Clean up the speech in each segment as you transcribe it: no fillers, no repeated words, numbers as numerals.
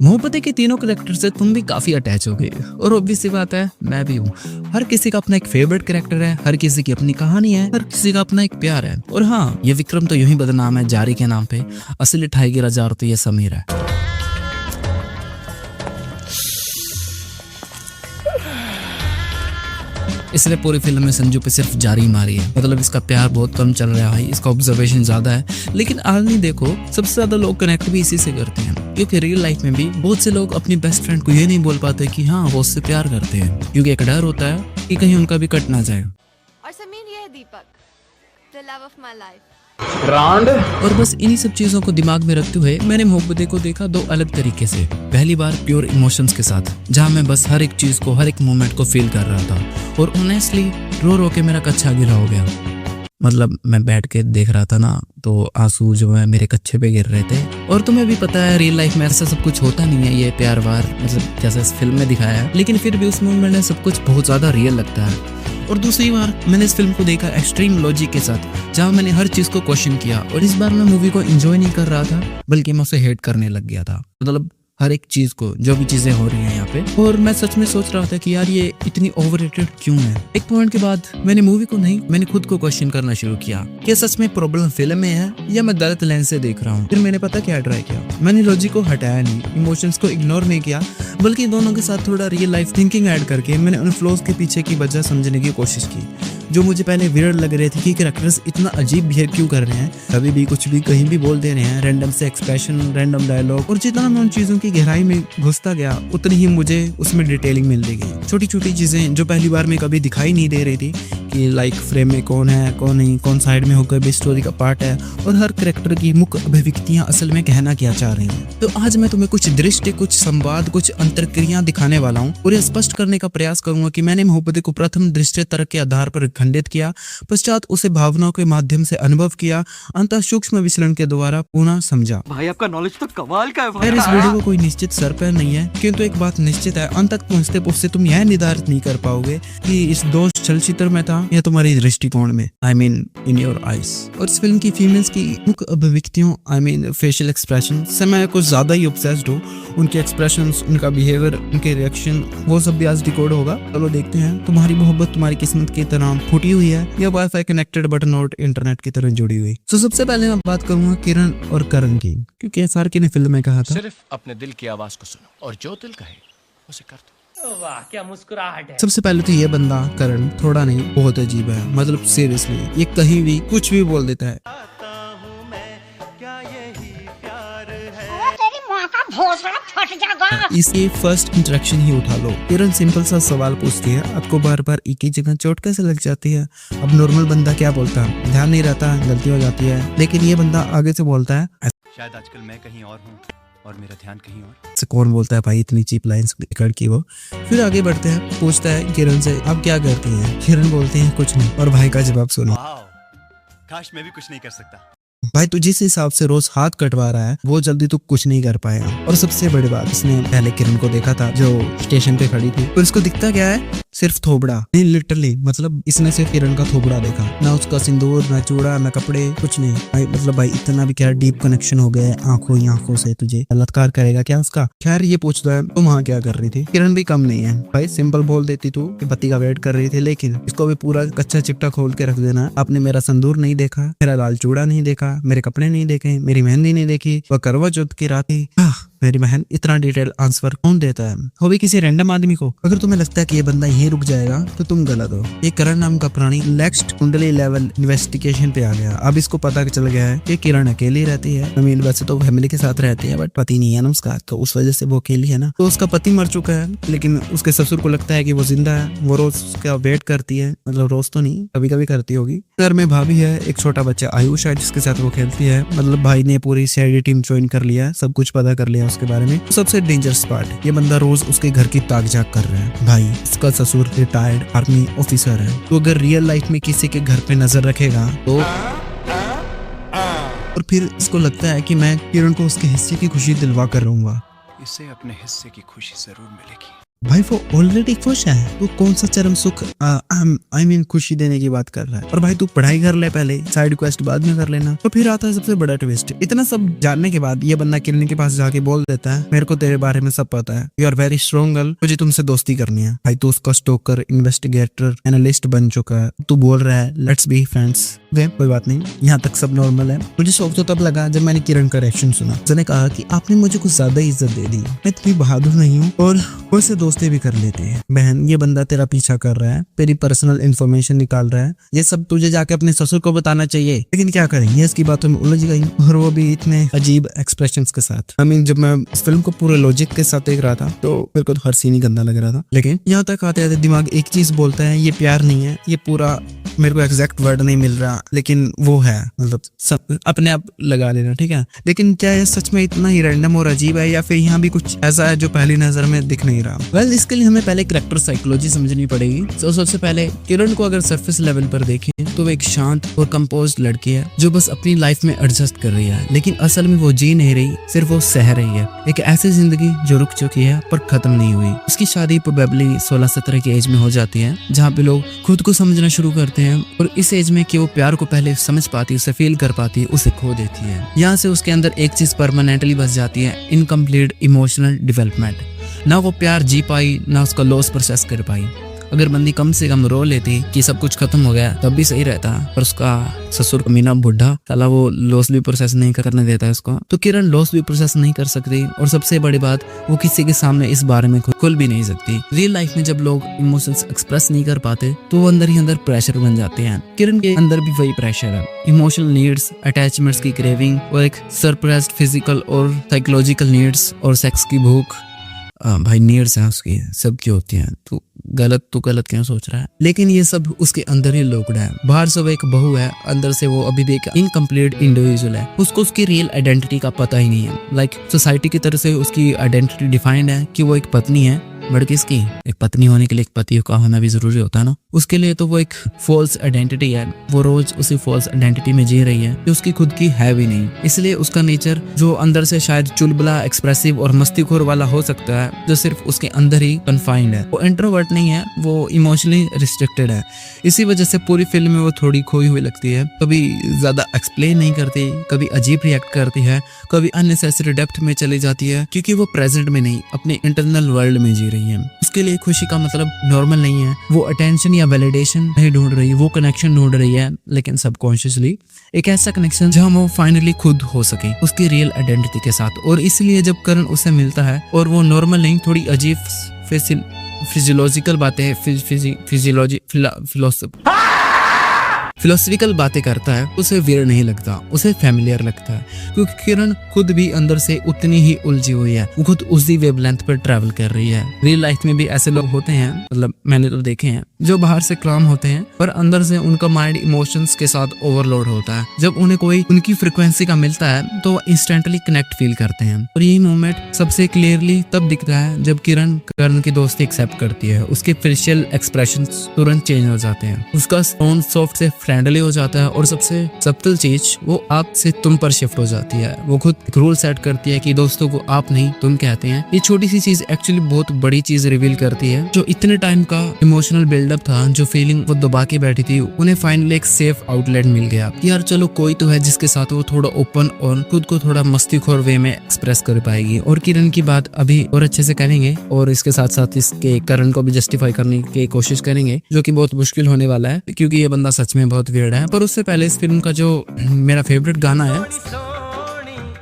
मोहब्बतें के तीनों कैरेक्टर से तुम भी काफी अटैच हो गए और ऑब्वियस सी बात है मैं भी हूँ। हर किसी का अपना एक फेवरेट कैरेक्टर है, हर किसी की अपनी कहानी है, हर किसी का अपना एक प्यार है। और हाँ, ये विक्रम तो यूं ही बदनाम है जारी के नाम पे, असली टाइगर हजार तो ये समीर है। इसलिए पूरी फिल्म में संजू पे सिर्फ जारी मारी है, मतलब इसका प्यार बहुत कम चल रहा है भाई, इसका ऑब्जर्वेशन ज्यादा है। लेकिन आदमी देखो, सबसे ज्यादा लोग कनेक्ट भी इसी से करते हैं, क्योंकि रियल लाइफ में भी बहुत से लोग अपनी बेस्ट फ्रेंड को ये नहीं बोल पाते कि हाँ वो उससे प्यार करते हैं, क्योंकि एक डर होता है कि कहीं उनका भी कट ना जाए। और समीर, ये है Deepak, the love of my life. और बस इन्हीं सब चीजों को दिमाग में रखते हुए मैंने मोहब्बतें को देखा दो अलग तरीके से। पहली बार प्योर इमोशंस के साथ, जहां मैं बस हर एक चीज को, हर एक मोमेंट को फील कर रहा था। और ऑनेस्टली रो रो के मेरा कच्चा गिला हो गया। मतलब मैं बैठ के देख रहा था ना, तो आंसू जो है मेरे कच्चे पे गिर रहे थे। और तुम्हें भी पता है रियल लाइफ में ऐसा सब कुछ होता नहीं है, ये प्यार वार मतलब जैसा इस फिल्म में दिखाया है, लेकिन फिर भी उस मोमेंट में सब कुछ बहुत ज्यादा रियल लगता है। और दूसरी बार मैंने इस फिल्म को देखा एक्सट्रीम लॉजिक के साथ, जहां मैंने हर चीज को क्वेश्चन किया। और इस बार मैं मूवी को एंजॉय नहीं कर रहा था, बल्कि मैं उसे हेट करने लग गया था। मतलब हर एक चीज को, जो भी चीजें हो रही हैं यहाँ पे। और मैं सच में सोच रहा था कि यार ये इतनी ओवररेटेड क्यों है। एक पॉइंट के बाद मैंने मूवी को नहीं, मैंने खुद को क्वेश्चन करना शुरू किया कि सच में प्रॉब्लम फिल्म में है या मैं गलत लेंस से देख रहा हूँ। फिर मैंने पता क्या ट्राई किया, मैंने लॉजिक को हटाया नहीं, इमोशंस को इग्नोर नहीं किया, बल्कि दोनों के साथ थोड़ा रियल लाइफ थिंकिंग ऐड करके मैंने उन फ्लोज के पीछे की वजह समझने की कोशिश की, जो मुझे पहले वियर्ड लग रहे थे कि कैरेक्टर्स इतना अजीब बिहेव क्यों कर रहे हैं, कभी भी कुछ भी कहीं भी बोल दे रहे हैं, रैंडम से एक्सप्रेशन, रैंडम डायलॉग। और जितना मैं उन चीजों की गहराई में घुसता गया, उतनी ही मुझे उसमें डिटेलिंग मिलती गई। छोटी छोटी चीजें जो पहली बार में कभी दिखाई नहीं दे रही थी, कि लाइक फ्रेम में कौन है कौन नहीं, कौन साइड में होकर भी स्टोरी का पार्ट है, और हर कैरेक्टर की मुख्य अभिव्यक्तियां असल में कहना क्या चाह रही हैं। तो आज मैं तुम्हें कुछ दृष्टि, कुछ संवाद, कुछ अंतर्क्रिया दिखाने वाला हूँ और यह स्पष्ट करने का प्रयास करूंगा कि मैंने मोहब्बत को प्रथम दृष्टि तर्क के आधार पर खंडित किया, पश्चात उसे भावनाओं के माध्यम से अनुभव किया, अंतः सूक्ष्म विश्लेषण के द्वारा पुनः समझा। भाई आपका नॉलेज तो कमाल का है भाई। इस वीडियो को कोई निश्चित सर पर नहीं है, किंतु एक बात निश्चित है, अंत तक पहुंचते पहुंचते तुम यह निर्धारित नहीं कर पाओगे कि इस दोष चलचित्र में था या तुम्हारी दृष्टिकोण में, I mean in your eyes. और इस फिल्म की फीमेल्स की मुख्य अभिव्यक्तियों, आई मीन फेशियल एक्सप्रेशन से मैं कुछ ज्यादा ही ऑब्सेस्ड हूँ। उनके एक्सप्रेशंस, उनका बिहेवियर, उनके रिएक्शन, वो सब भी आज डिकोड होगा। चलो देखते हैं, तुम्हारी मोहब्बत तुम्हारी किस्मत की तरह फूटी हुई है या wifi connected but not internet की तरह जुड़ी हुई। तो सबसे पहले मैं बात करूंगा किरण और करण की, क्योंकि SRK ने फिल्म में कहा था सिर्फ अपने दिल की आवाज को सुनो और जो दिल कहे उसे कर दो। वाह क्या मुस्कुराहट है। सबसे पहले तो ये बंदा करण थोड़ा नहीं बहुत अजीब है, मतलब सीरियसली ये कहीं भी कुछ भी बोल देता है। इसकी फर्स्ट इंटरेक्शन ही उठा लो, किरण सिंपल सा सवाल पूछती है, आपको बार बार एक ही जगह चोट कैसे लग जाती है। अब नॉर्मल बंदा क्या बोलता है, ध्यान नहीं रहता, गलती हो जाती है, लेकिन ये बंदा आगे से बोलता है, शायद आजकल मैं कहीं और हूँ और मेरा ध्यान कहीं और। से कौन बोलता है भाई इतनी चीप लाइंस निकल की वो। फिर आगे बढ़ते हैं, पूछता है किरण से आप क्या करती हैं, किरण बोलती है कुछ नहीं, और भाई का जवाब सुनो, काश मैं भी कुछ नहीं कर सकता। भाई तू जिस हिसाब से रोज हाथ कटवा रहा है वो जल्दी तो कुछ नहीं कर पाएगा। और सबसे बड़ी बात, इसने पहले किरण को देखा था जो स्टेशन पे खड़ी थी, और इसको दिखता क्या है, सिर्फ थोबड़ा नहीं, लिटरली मतलब इसने सिर्फ किरण का थोबड़ा देखा, ना उसका सिंदूर, ना चूड़ा, ना कपड़े, कुछ नहीं भाई। मतलब भाई इतना भी क्या डीप कनेक्शन हो गया है आंखों ही आंखों से, तुझे बलात्कार करेगा क्या उसका। खैर ये पूछता है तुम वहाँ क्या कर रही थी, किरण भी कम नहीं है भाई, सिंपल बोल देती तू कि पति का वेट कर रही थी, लेकिन इसको भी पूरा कच्चा चिपटा खोल के रख देना। आपने मेरा सिंदूर नहीं देखा, मेरा लाल चूड़ा नहीं देखा, मेरे कपड़े नहीं देखे, मेरी मेहंदी नहीं देखी, वह करवा चौथ की रात थी। मेरी बहन इतना डिटेल आंसर कौन देता है, वो भी किसी रैंडम आदमी को। अगर तुम्हें लगता है कि ये बंदा यहीं रुक जाएगा तो तुम गलत हो। ये करण नाम का प्राणी नेक्स्ट कुंडली लेवल इन्वेस्टिगेशन पे आ गया। अब इसको पता चल गया है कि किरण अकेली रहती है, आई मीन वैसे तो फैमिली के साथ रहती है, बट पति नहीं है ना उसका, तो उस वजह से वो अकेली है ना। तो उसका पति मर चुका है, लेकिन उसके ससुर को लगता है कि वो जिंदा है। वो रोज उसका वेट करती है, मतलब रोज तो नहीं, कभी कभी करती होगी। घर में भाभी है, एक छोटा बच्चा आयुष है जिसके साथ वो खेलती है। मतलब भाई ने पूरी CID टीम ज्वाइन कर लिया है, सब कुछ पता कर लिया उसके बारे में। सबसे डेंजरस पार्ट, ये बंदा रोज उसके घर की ताक झाक कर रहा है। भाई इसका ससुर रिटायर्ड आर्मी ऑफिसर है, तो अगर रियल लाइफ में किसी के घर पे नजर रखेगा तो और फिर इसको लगता है कि मैं किरण को उसके हिस्से की खुशी दिलवा कर रहूंगा। इसे अपने हिस्से की खुशी जरूर मिलेगी। भाई वो ऑलरेडी खुश है, तू कौन सा चरम सुख आई मीन खुशी देने की बात कर रहा है। और भाई तू पढ़ाई कर ले पहले, साइड क्वेस्ट बाद में कर लेना। तो फिर आता है सबसे बड़ा ट्विस्ट। इतना सब जानने के बाद ये बंदा किरण के पास जाके बोल देता है, मेरे को तेरे बारे में सब पता है, you are very strong girl, मुझे तुमसे दोस्ती करनी है। भाई तू उसका स्टोकर, इन्वेस्टिगेटर, एनालिस्ट बन चुका है, तू बोल रहा है लेट्स बी फ्रेंड्स। कोई बात नहीं, यहाँ तक सब नॉर्मल है। मुझे शौक तो तब लगा जब मैंने किरण का रिएक्शन सुना। उसने कहा कि आपने मुझे कुछ ज्यादा इज्जत दे दी, मैं इतनी बहादुर नहीं हूँ और वो से दोस्ती भी कर लेते हैं। बहन ये बंदा तेरा पीछा कर रहा है, तेरी पर्सनल इन्फॉर्मेशन निकाल रहा है, ये सब तुझे जाके अपने ससुर को बताना चाहिए। लेकिन क्या करेंगे, इसकी बातों में उलझ गई, और वो भी इतने अजीब एक्सप्रेशंस के साथ। आई मीन जब मैं इस फिल्म को पूरे लॉजिक के साथ देख रहा था तो मेरे को तो हर सीन ही गंदा लग रहा था। लेकिन यहाँ तक आते आते दिमाग एक चीज बोलता है, ये प्यार नहीं है, ये पूरा, मेरे को एग्जैक्ट वर्ड नहीं मिल रहा लेकिन वो है, मतलब सब अपने आप लगा लेना, ठीक है। लेकिन क्या ये सच में इतना ही रैंडम और अजीब है, या फिर यहाँ भी कुछ ऐसा है जो पहली नजर में दिख नहीं रहा। वेल इसके लिए हमें पहले कैरेक्टर साइकोलॉजी समझनी पड़ेगी। तो सबसे पहले किरण को अगर सरफेस लेवल पर देखें तो वो एक शांत और कंपोज्ड लड़की है जो बस अपनी लाइफ में एडजस्ट कर रही है, लेकिन असल में वो जी नहीं रही, सिर्फ वो सह रही है एक ऐसी जिंदगी जो रुक चुकी है पर खत्म नहीं हुई। उसकी शादी प्रोबेबली 16-17 की एज में हो जाती है, जहाँ पे लोग खुद को समझना शुरू करते हैं, और इस एज में कि वो प्यार को पहले समझ पाती है, उसे फील कर पाती है, उसे खो देती है। यहाँ से उसके अंदर एक चीज परमानेंटली बस जाती है, इनकम्प्लीट इमोशनल डेवलपमेंट। ना वो प्यार जी पाई, ना उसका लॉस प्रोसेस कर पाई। अगर बंदी कम से कम रो लेती कि सब कुछ खत्म हो गया तब भी सही रहता, पर उसका ससुर कमीना बुढ़ा साला वो लॉस भी प्रोसेस नहीं करने देता है उसको। तो किरण लॉस भी प्रोसेस नहीं कर सकती, और सबसे बड़ी बात वो किसी के सामने इस बारे में खुल भी नहीं सकती। रियल लाइफ में जब लोग इमोशंस एक्सप्रेस नहीं कर पाते तो वो अंदर ही अंदर प्रेशर बन जाते हैं। किरण के अंदर भी वही प्रेशर है, इमोशनल नीड्स, अटैचमेंट्स की क्रेविंग, और एक सरप्रेस्ड फिजिकल और साइकोलॉजिकल नीड्स, और सेक्स की भूख। भाई नीड्स हैं उसकी, सबकी होती हैं, तो गलत क्यों सोच रहा है। लेकिन ये सब उसके अंदर ही लोकड है। बाहर से वो एक बहू है, अंदर से वो अभी भी एक इनकम्प्लीट इंडिविजुअल है। उसको उसकी रियल आइडेंटिटी का पता ही नहीं है। लाइक सोसाइटी की तरफ से उसकी आइडेंटिटी डिफाइंड है कि वो एक पत्नी है, बट किसकी? एक पत्नी होने के लिए एक पति का होना भी जरूरी होता है ना। उसके लिए तो वो एक फॉल्स आइडेंटिटी है, वो रोज उसी फॉल्स आइडेंटिटी में जी रही है जो उसकी खुद की है भी नहीं। इसलिए उसका नेचर जो अंदर से शायद चुलबुला, एक्सप्रेसिव और मस्तीखोर वाला हो सकता है, जो सिर्फ उसके अंदर ही कन्फाइंड है। वो इंट्रोवर्ट नहीं है, वो इमोशनली रिस्ट्रिक्टेड है। इसी वजह से पूरी फिल्म में वो थोड़ी खोई हुई लगती है, कभी ज्यादा एक्सप्लेन नहीं करती, कभी अजीब रिएक्ट करती है, कभी अननेसेसरी डेप्थ में चली जाती है, क्योंकि वो प्रेजेंट में नहीं अपने इंटरनल वर्ल्ड में जी रही है। उसके लिए खुशी का मतलब नॉर्मल नहीं है, वो अटेंशन या वैलिडेशन नहीं ढूंढ रही, वो कनेक्शन ढूंढ रही है, लेकिन सबकॉन्शियसली एक ऐसा कनेक्शन जहां वो फाइनली खुद हो सके उसकी रियल आइडेंटिटी के साथ। और इसलिए जब करण उसे मिलता है और वो नॉर्मल नहीं, थोड़ी अजीब फिजियोलॉजिकल बातें, फिलोसफिकल बातें करता है, उसे वियर्ड नहीं लगता, उसे फैमिलियर लगता है, क्योंकि किरण खुद भी अंदर से उतनी ही उलझी हुई है, वो खुद उसी वेवलेंथ पर ट्रैवल कर रही है। रियल लाइफ में भी ऐसे लोग होते हैं, मतलब मैंने तो देखे हैं, जो बाहर से काम होते हैं पर अंदर से उनका माइंड इमोशंस के साथ ओवरलोड होता है। जब उन्हें कोई उनकी फ्रिक्वेंसी का मिलता है तो वो इंस्टेंटली कनेक्ट फील करते हैं, और यही मोमेंट सबसे क्लियरली तब दिखता है जब किरण करण की दोस्ती एक्सेप्ट करती है। उसके फेशियल एक्सप्रेशंस तुरंत चेंज हो जाते हैं, उसका टोन सॉफ्ट से फ्रेंडली हो जाता है, और सबसे सब्टल चीज वो आप से तुम पर शिफ्ट हो जाती है। वो खुद एक रूल सेट करती है कि दोस्तों को आप नहीं तुम कहते हैं। ये छोटी सी चीज एक्चुअली बहुत बड़ी चीज रिवील करती है। जो इतने टाइम का इमोशनल बिल्डअप था, जो फीलिंग वो दबा के बैठी थी, उन्हें फाइनली एक सेफ आउटलेट मिल गया। यार चलो कोई तो है जिसके साथ वो थोड़ा ओपन और खुद को थोड़ा मस्तीखोर वे में एक्सप्रेस कर पाएगी। और किरण की बात अभी और अच्छे से करेंगे, और इसके साथ साथ इसके करण को भी जस्टिफाई करने की कोशिश करेंगे, जो कि बहुत मुश्किल होने वाला है, क्योंकि ये बंदा सच में बहुत वियर्ड है। पर उससे पहले इस फिल्म का जो मेरा फेवरेट गाना है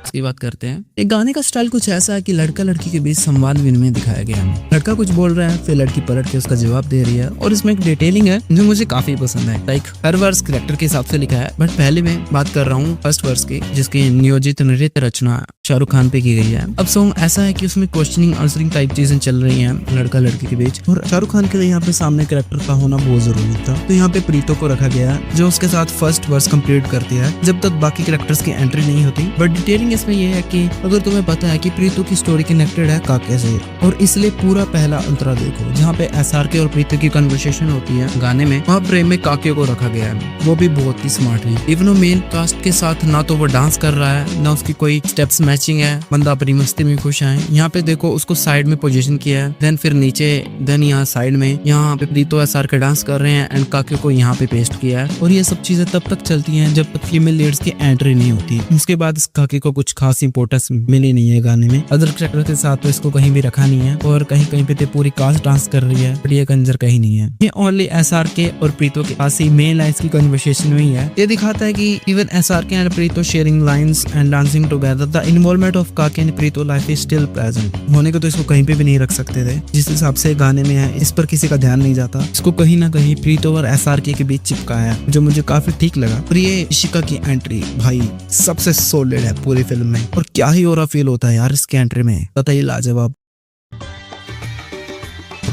की बात करते हैं। एक गाने का स्टाइल कुछ ऐसा है कि लड़का लड़की के बीच संवाद विनिमय दिखाया गया है। लड़का कुछ बोल रहा है, फिर लड़की पलट के उसका जवाब दे रही है, और इसमें एक डिटेलिंग है जो मुझे काफी पसंद है। लाइक हर वर्स कैरेक्टर के हिसाब से लिखा है, बट पहले मैं बात कर रहा हूँ फर्स्ट वर्स की, जिसकी नियोजित नृत्य रचना शाहरुख खान पे की गई है। अब सॉन्ग ऐसा है कि उसमें क्वेश्चनिंग आंसरिंग टाइप चीजें चल रही हैं लड़का लड़की के बीच, और शाहरुख खान के लिए यहाँ पे सामने कैरेक्टर का होना बहुत जरूरी था। तो यहाँ पे प्रीतो को रखा गया जो उसके साथ फर्स्ट वर्स कंप्लीट करती है जब तक बाकी कैरेक्टर्स की एंट्री नहीं होती। बट डिटेलिंग इसमें यह है कि अगर तुम्हें पता है कि प्रीतो की स्टोरी कनेक्टेड है काके से, और इसलिए पूरा पहला अंतरा देखो जहाँ पे SRK और प्रीतो की कन्वर्सेशन होती है गाने में, वहाँ प्रेम में काके को रखा गया है। वो भी बहुत ही स्मार्ट है। इवन वो मेन कास्ट के साथ ना तो वो डांस कर रहा है, ना उसकी कोई स्टेप्स मैच मैचिंग है, बंदा अपनी मस्ती में खुश है। यहाँ पे देखो उसको साइड में पोजीशन किया है, देन फिर नीचे, देन यहाँ साइड में, यहाँ पे प्रीतो एसआर के डांस कर रहे हैं एंड काके को यहाँ पे पेस्ट किया है। और ये सब चीजें तब तक चलती हैं जब तक फीमेल लीड्स की एंट्री नहीं होती। उसके बाद इस काके को कुछ खास इंपोर्टेंस मिली नहीं है गाने में। अदर कैरेक्टर के साथ तो इसको कहीं भी रखा नहीं है और कहीं कहीं पे तो पूरी कास्ट डांस कर रही है, बट ये कंजर कहीं नहीं है। ये ओनली एसआर के और प्रीतो के पास ही मेन लाइन्स की कन्वर्सेशन में ही है। ये दिखाता है कि इवन एसआर के and Preeto sharing lines and dancing together, the involvement of Kaake and Preeto life is still present. होने को तो इसको कहीं पे भी नहीं रख सकते थे, जिस हिसाब से गाने में है इस पर किसी का ध्यान नहीं जाता। इसको कहीं ना कहीं प्रीतो और एसआर के बीच चिपकाया है, जो मुझे काफी ठीक लगा। और ये इशिका की एंट्री भाई सबसे सॉलिड है पूरी फिल्म में, और क्या ही और फील होता है यार इसकी एंट्री में, पता ही लाजवाब।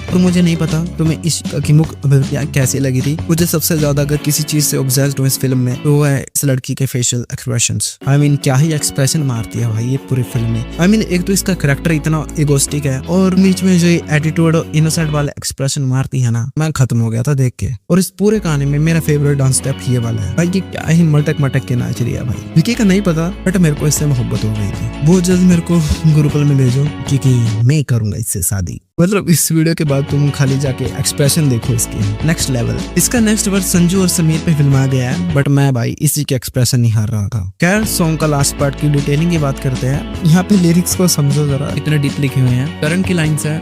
और मुझे नहीं पता तुम्हें इशिका की मुख अभिव्यक्तियां कैसी लगी थी। मुझे सबसे ज्यादा अगर किसी चीज से ऑब्सेस्ड हूं इस फिल्म में तो वो है इस लड़की के फेशियल एक्सप्रेशंस। आई मीन क्या ही एक्सप्रेशन मारती है भाई ये पूरी फिल्म में। आई मीन एक तो इसका करैक्टर इतना इगोस्टिक है, और बीच में जो ये एटीट्यूड और इनोसेंट वाला एक्सप्रेशन मारती है ना, मैं खत्म हो गया था देख के। और इस पूरे गाने में मेरा फेवरेट डांस स्टेप ये वाला है भाई। ये क्या ही मटक मटक के नाच रही है भाई। विकी का नहीं पता, बट मेरे को इससे मोहब्बत हो गई थी। बहुत जल्द मेरे को गुरुकुल में भेजो, क्योंकि मैं करूंगा इससे शादी। मतलब इस वीडियो के बाद तुम खाली जाके एक्सप्रेशन देखो इसके, नेक्स्ट लेवल। इसका नेक्स्ट वर्ड संजू और समीर पे फिल्माया गया है, बट मैं भाई इसी के एक्सप्रेशन नहीं हार रहा था। खैर सॉन्ग का लास्ट पार्ट की डिटेलिंग की बात करते हैं। यहाँ पे लिरिक्स को समझो जरा, इतने डीप लिखे हुए हैं। करण की लाइन्स है,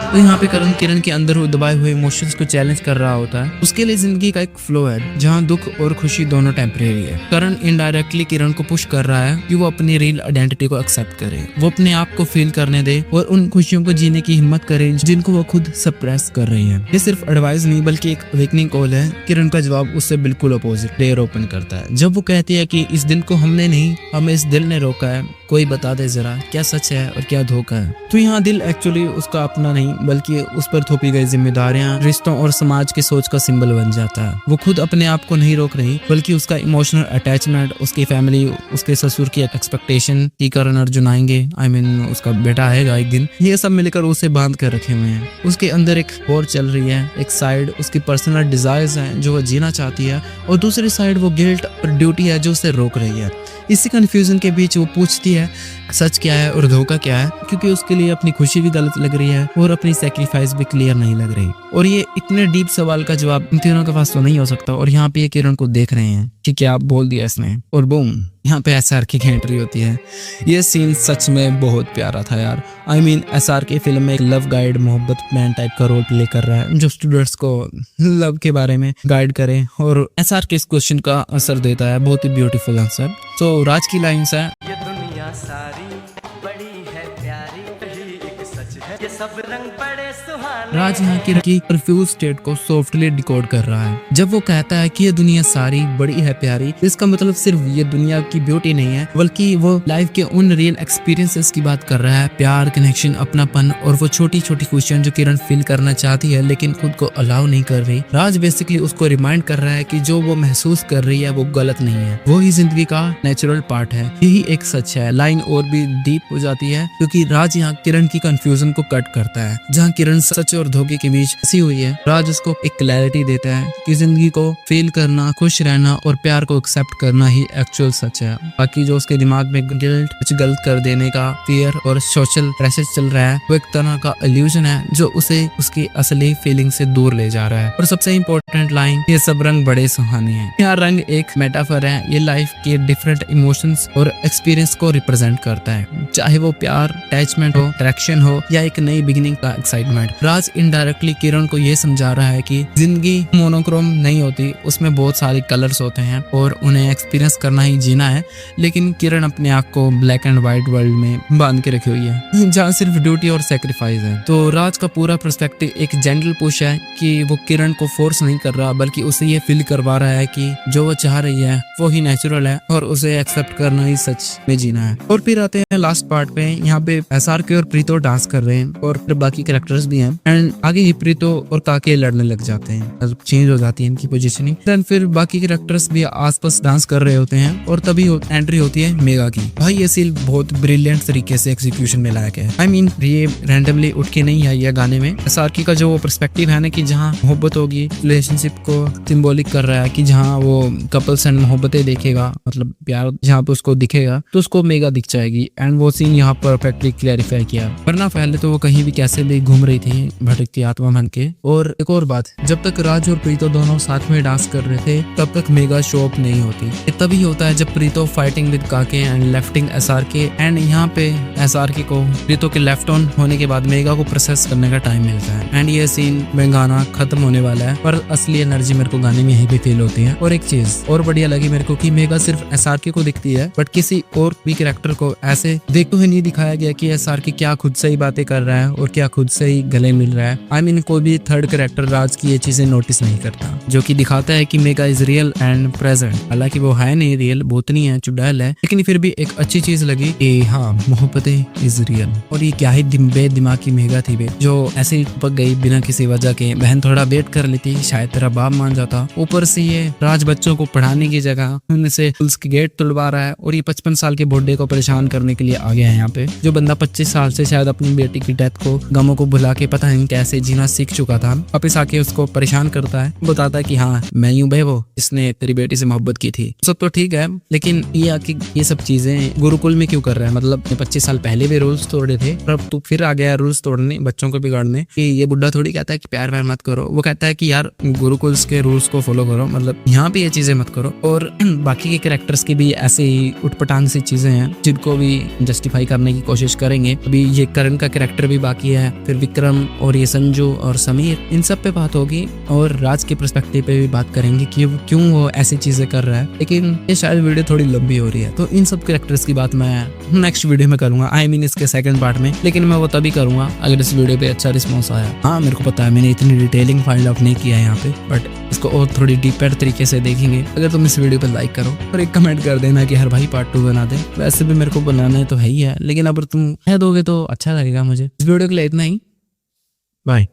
तो यहाँ पे करण किरण के अंदर दबाए हुए इमोशंस को चैलेंज कर रहा होता है। उसके लिए जिंदगी का एक फ्लो है जहाँ दुख और खुशी दोनों टेम्परेरी है। करण इनडायरेक्टली किरण को पुश कर रहा है कि वो अपनी रियल आइडेंटिटी को एक्सेप्ट करे, वो अपने आप को फील करने दे और उन खुशियों को जीने की हिम्मत करे जिनको वो खुद सप्रेस कर रही है। ये सिर्फ एडवाइस नहीं बल्कि एक अवेकनिंग कॉल है। किरण का जवाब उससे बिल्कुल अपोजिट डेयर ओपन करता है, जब वो कहती है कि इस दिन को हमने नहीं, हमें इस दिल ने रोका है। कोई बता दे जरा क्या सच है और क्या धोखा है। तो यहाँ दिल एक्चुअली उसका अपना नहीं बल्कि उस पर थोपी गई जिम्मेदारियां, रिश्तों और समाज की सोच का सिंबल बन जाता है। वो खुद अपने आप को नहीं रोक रही बल्कि उसका इमोशनल अटैचमेंट, उसकी फैमिली, उसके ससुर की एक्सपेक्टेशन कि करण अर्जुन आएंगे, आई मीन उसका बेटा आएगा एक दिन, ये सब मिलकर उसे बांध कर रखे हुए हैं। उसके अंदर एक वॉर चल रही है, एक साइड उसकी पर्सनल डिजायर्स हैं जो वो जीना चाहती है, और दूसरी साइड वो गिल्ट और ड्यूटी है जो उसे रोक रही है। इसी कंफ्यूजन के बीच वो पूछती है सच क्या है और धोखा क्या है, क्योंकि उसके लिए अपनी खुशी भी गलत लग रही है और अपनी सैक्रिफाइस भी क्लियर नहीं लग रही। और ये इतने डीप सवाल का जवाब इन तीनों के पास तो नहीं हो सकता। और यहाँ पे ये किरण को देख रहे हैं कि क्या बोल दिया इसने, और बूम यहाँ पे एसआर की एंट्री होती है। ये सीन सच में बहुत प्यारा था यार। आई मीन एसआर की फिल्म में एक लव गाइड, मोहब्बत मैन टाइप का रोल प्ले कर रहा है जो स्टूडेंट्स को लव के बारे में गाइड करे, और एसआर के इस क्वेश्चन का आंसर देता है, बहुत ही ब्यूटीफुल आंसर। तो राज की लाइन्स है, ये दुनिया सारी बड़ी है प्यारी, यही एक सच है, ये सब रंग बड़े सुहाने। राज यहाँ की कंफ्यूज स्टेट को सॉफ्टली डिकोड कर रहा है। जब वो कहता है कि ये दुनिया सारी बड़ी है प्यारी, इसका मतलब सिर्फ ये दुनिया की ब्यूटी नहीं है बल्कि वो लाइफ के उन रियल एक्सपीरियंसेस की बात कर रहा है। प्यार, कनेक्शन, अपनापन और वो छोटी छोटी खुशियां जो किरण फील करना चाहती है लेकिन खुद को अलाउ नहीं कर रही। राज बेसिकली उसको रिमाइंड कर रहा है कि जो वो महसूस कर रही है वो गलत नहीं है, वो ही जिंदगी का नेचुरल पार्ट है, यही एक सच है। लाइन और भी डीप हो जाती है क्योंकि राज यहाँ किरण की कंफ्यूजन को कट करता है। जहाँ किरण सच और धोखे के बीच फंसी हुई है, राज उसको एक क्लैरिटी देता है कि जिंदगी को फील करना, खुश रहना और प्यार को एक्सेप्ट करना ही एक्चुअल सच है। बाकी जो उसके दिमाग में गिल्ट, कुछ गलत कर देने का फियर और सोशल प्रेशर चल रहा है, वो एक तरह का इल्यूजन है जो उसे उसकी असली फीलिंग से दूर ले जा रहा है। और सबसे इम्पोर्टेंट लाइन, ये सब रंग बड़े सुहाने हैं। यहाँ रंग एक मेटाफर है, ये लाइफ के डिफरेंट इमोशंस और एक्सपीरियंस को रिप्रेजेंट करता है, चाहे वो प्यार, अटैचमेंट हो, अट्रैक्शन हो या एक नई बिगिनिंग का एक्साइटमेंट। राज इनडायरेक्टली किरण को ये समझा रहा है कि जिंदगी मोनोक्रोम नहीं होती, उसमें बहुत सारे कलर्स होते हैं और उन्हें एक्सपीरियंस करना ही जीना है। लेकिन किरण अपने आप को ब्लैक एंड व्हाइट वर्ल्ड में बांध के रखी हुई है जहाँ सिर्फ ड्यूटी और सेक्रीफाइस है। तो राज का पूरा पर्सपेक्टिव एक जेंटल पुश है कि वो किरण को फोर्स नहीं कर रहा बल्कि उसे ये फील करवा रहा है कि जो वो चाह रही है वो ही नेचुरल है और उसे एक्सेप्ट करना ही सच में जीना है। और फिर आते हैं लास्ट पार्ट पे, यहाँ पे एसआर के और प्रीतो डांस कर रहे हैं और फिर बाकी कैरेक्टर्स भी हैं हैं एंड आगे ही प्रीतो और काके लड़ने लग जाते हैं, चेंज हो जाती है इनकी पोजीशनिंग। देन फिर बाकी कैरेक्टर्स भी आसपास डांस कर रहे होते हैं और तभी एंट्री होती है मेगा की। भाई ये सीन बहुत ब्रिलियंट तरीके से एग्जीक्यूशन में लाया गया है। आई मीन ये रैंडमली उठ के नहीं आई है गाने में। एसआरके का जो पर्सपेक्टिव है ना कि जहाँ मोहब्बत होगी, रिलेशनशिप को सिंबॉलिक कर रहा है कि जहाँ वो कपल्स एंड मोहब्बतें देखेगा, मतलब प्यार जहाँ पे उसको दिखेगा तो उसको मेगा दिख जाएगी एंड वो सीन यहाँ परफेक्टली क्लैरिफाई किया। वरना पहले तो वो कहीं भी कैसे भी घूम रही थी भटकती आत्मा बन के। और एक और बात, जब तक राज और प्रीतो दोनों साथ में डांस कर रहे थे तब तक मेगा शो अप नहीं होती। ये तभी होता है जब प्रीतो फाइटिंग विद काके एंड लेफ्टिंग एसआरके एंड यहाँ पे एसआरके को प्रीतो के लेफ्ट ऑन होने के बाद मेगा को प्रोसेस करने का टाइम मिलता है एंड ये सीन में गाना खत्म होने वाला है पर असली एनर्जी मेरे को गाने में यहीं पे फील होती है। और एक चीज और बढ़िया लगी मेरे को कि मेगा सिर्फ एसआरके को दिखती है बट किसी और भी कैरेक्टर को ऐसे देखते हुए नहीं दिखाया गया कि एसआरके क्या खुद से ही बातें कर रहा है और क्या खुद से ही गले मिल रहा है। आई मीन कोई भी थर्ड कैरेक्टर राज की ये चीजें नोटिस नहीं करता, जो कि दिखाता है कि mega is real and present. हालांकि वो है नहीं रियल, भूतनी है, चुड़ैल है, लेकिन फिर भी एक अच्छी चीज लगी कि हाँ मोहब्बतें इज रियल। और ये क्या ही बेदिमाग की मेगा थी बे, जो ऐसे ही पक गई बिना किसी वजह के। बहन थोड़ा वेट कर लेती, शायद तेरा बाप मान जाता। ऊपर से ये राज बच्चों को पढ़ाने की जगह उनसे पुलिस के गेट तुड़वा रहा है और ये 55 साल के बुढ़े को परेशान करने के लिए आ गया है यहाँ पे। जो बंदा 25 साल से शायद अपनी बेटी की डेथ को, गमों को भुला के पता नहीं कैसे जीना सीख चुका था, वापिस आके उसको परेशान करता है, बताता है कि हाँ मैं यूं बे वो इसने तेरी बेटी से मोहब्बत की थी। सब तो ठीक है लेकिन ये आके ये सब चीजें गुरुकुल में क्यों कर रहा है? मतलब 25 साल पहले भी रूल्स तोड़े थे पर अब तू फिर आ गया रूल्स तोड़ने, बच्चों को बिगाड़ने। कि ये बुढ़ा थोड़ी कहता है कि प्यार व्यार मत करो, वो कहता है कि यार गुरुकुल के रूल्स को फॉलो करो, मतलब यहाँ पे ये चीजें मत करो। और बाकी के कैरेक्टर्स की भी ऐसे ही उठपटांग सी चीजें हैं जिनको भी जस्टिफाई करने की कोशिश करेंगे। अभी ये करण का कैरेक्टर भी बाकी है, फिर विक्रम और ये संजू और समीर, इन सब पे बात होगी और राज के पर्सपेक्टिव पे भी बात करेंगे कि क्यों वो ऐसी चीजें कर रहा है। लेकिन ये शायद वीडियो थोड़ी लंबी हो रही है तो इन सब कैरेक्टर्स की बात मैं नेक्स्ट वीडियो में करूंगा, आई मीन इसके सेकंड पार्ट में। लेकिन मैं वो तभी करूंगा अगर इस वीडियो पे अच्छा रिस्पॉन्स आया। हाँ मेरे को पता है मैंने इतनी डिटेलिंग फाइंड आउट नहीं किया है यहाँ पे, बट इसको और थोड़ी डीपर तरीके से देखेंगे। अगर तुम इस वीडियो पे लाइक करो और एक कमेंट कर देना कि हर भाई पार्ट 2 बना दे। वैसे भी मेरे को बनाना तो है ही है, लेकिन अगर तुम कह दोगे तो अच्छा लगेगा मुझे। इस वीडियो के लिए इतना ही, बाय।